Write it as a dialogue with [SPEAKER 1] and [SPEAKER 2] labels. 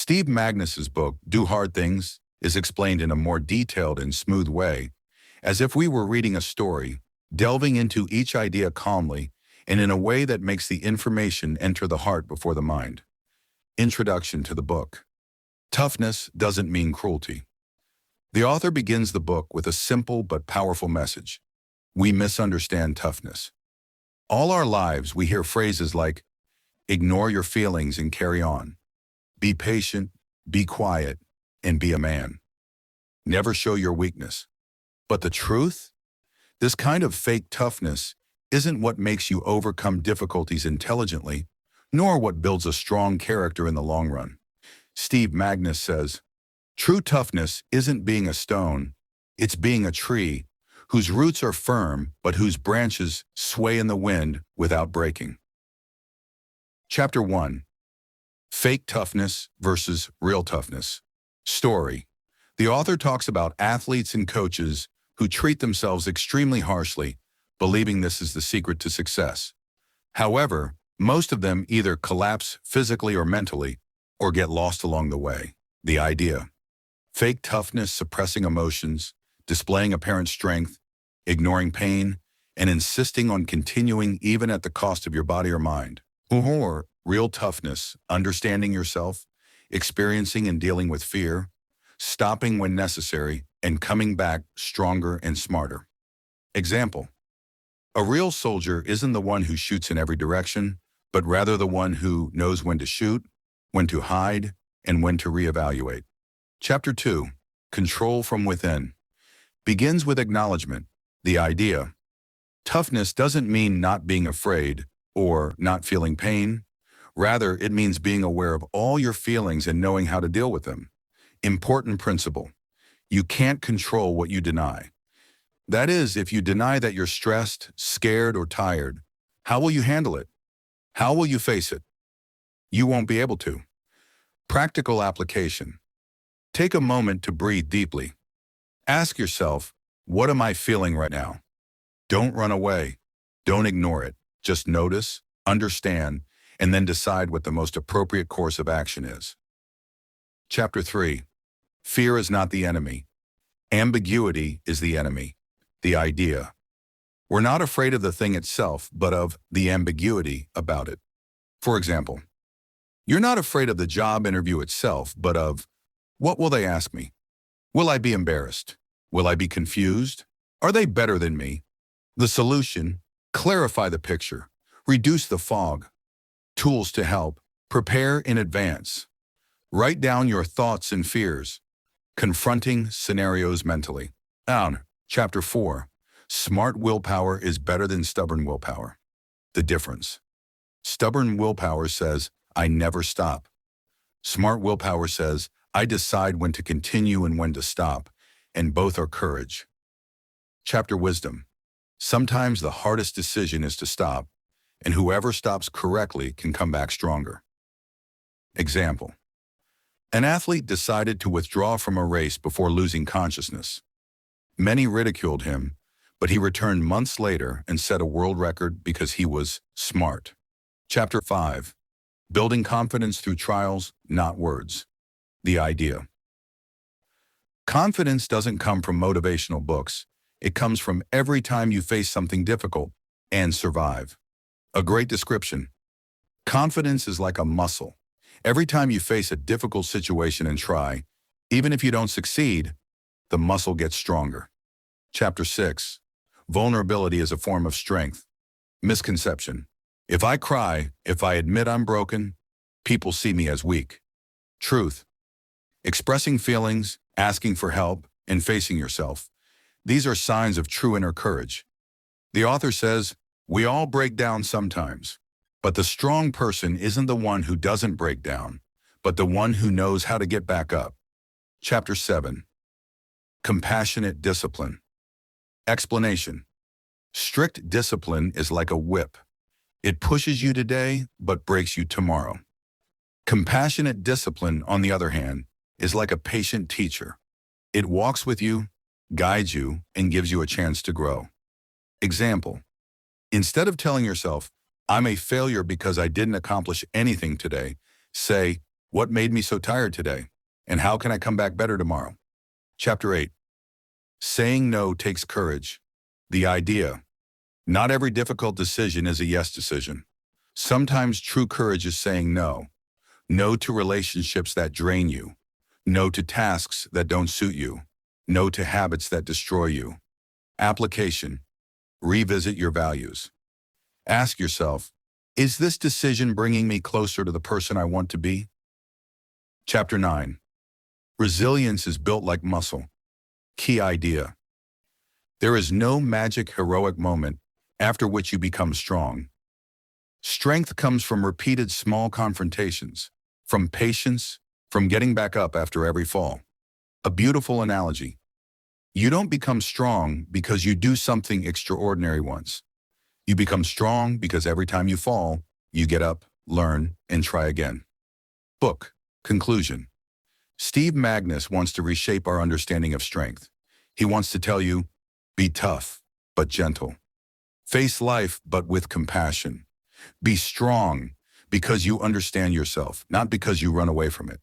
[SPEAKER 1] Steve Magness's book, Do Hard Things, is explained in a more detailed and smooth way, as if we were reading a story, delving into each idea calmly and in a way that makes the information enter the heart before the mind. Introduction to the book. Toughness doesn't mean cruelty. The author begins the book with a simple but powerful message. We misunderstand toughness. All our lives we hear phrases like, ignore your feelings and carry on. Be patient, be quiet, and be a man. Never show your weakness. But the truth? This kind of fake toughness isn't what makes you overcome difficulties intelligently, nor what builds a strong character in the long run. Steve Magness says, true toughness isn't being a stone, it's being a tree whose roots are firm but whose branches sway in the wind without breaking. Chapter 1. Fake toughness versus real toughness. Story. The author talks about athletes and coaches who treat themselves extremely harshly, believing this is the secret to success. However, most of them either collapse physically or mentally, or get lost along the way. The idea. Fake toughness suppressing emotions, displaying apparent strength, ignoring pain, and insisting on continuing even at the cost of your body or mind. Or real toughness, understanding yourself, experiencing and dealing with fear, stopping when necessary, and coming back stronger and smarter. Example. A real soldier isn't the one who shoots in every direction, but rather the one who knows when to shoot, when to hide, and when to reevaluate. Chapter 2. Control from within. Begins with acknowledgement. The idea. Toughness doesn't mean not being afraid or not feeling pain. Rather, it means being aware of all your feelings and knowing how to deal with them. Important principle. You can't control what you deny. That is, if you deny that you're stressed, scared, or tired, how will you handle it? How will you face it? You won't be able to. Practical application. Take a moment to breathe deeply. Ask yourself, what am I feeling right now? Don't run away. Don't ignore it. Just notice, understand, and then decide what the most appropriate course of action is. Chapter 3. Fear is not the enemy. Ambiguity is the enemy. The idea. We're not afraid of the thing itself, but of the ambiguity about it. For example, you're not afraid of the job interview itself, but of, what will they ask me? Will I be embarrassed? Will I be confused? Are they better than me? The solution, clarify the picture, reduce the fog. Tools to help, prepare in advance. Write down your thoughts and fears. Confronting scenarios mentally. Down. Chapter 4. Smart willpower is better than stubborn willpower. The difference. Stubborn willpower says, I never stop. Smart willpower says, I decide when to continue and when to stop, and both are courage. Chapter Wisdom. Sometimes the hardest decision is to stop, and whoever stops correctly can come back stronger. Example. An athlete decided to withdraw from a race before losing consciousness. Many ridiculed him, but he returned months later and set a world record because he was smart. Chapter 5. Building confidence through trials, not words. The idea. Confidence doesn't come from motivational books. It comes from every time you face something difficult and survive. A great description. Confidence is like a muscle. Every time you face a difficult situation and try, even if you don't succeed, the muscle gets stronger. Chapter 6. Vulnerability is a form of strength. Misconception. If I cry, if I admit I'm broken, people see me as weak. Truth. Expressing feelings, asking for help, and facing yourself. These are signs of true inner courage. The author says, we all break down sometimes, but the strong person isn't the one who doesn't break down, but the one who knows how to get back up. Chapter 7. Compassionate discipline. Explanation. Strict discipline is like a whip. It pushes you today, but breaks you tomorrow. Compassionate discipline, on the other hand, is like a patient teacher. It walks with you, guides you, and gives you a chance to grow. Example. Instead of telling yourself, I'm a failure because I didn't accomplish anything today, say, What made me so tired today? And how can I come back better tomorrow? Chapter 8. Saying no takes courage. The idea. Not every difficult decision is a yes decision. Sometimes true courage is saying no. No to relationships that drain you. No to tasks that don't suit you. No to habits that destroy you. Application. Revisit your values. Ask yourself, is this decision bringing me closer to the person I want to be? Chapter 9. Resilience is built like muscle. Key idea. There is no magic heroic moment after which you become strong. Strength comes from repeated small confrontations, from patience, from getting back up after every fall. A beautiful analogy. You don't become strong because you do something extraordinary once. You become strong because every time you fall, you get up, learn, and try again. Book. Conclusion. Steve Magness wants to reshape our understanding of strength. He wants to tell you, be tough, but gentle. Face life, but with compassion. Be strong because you understand yourself, not because you run away from it.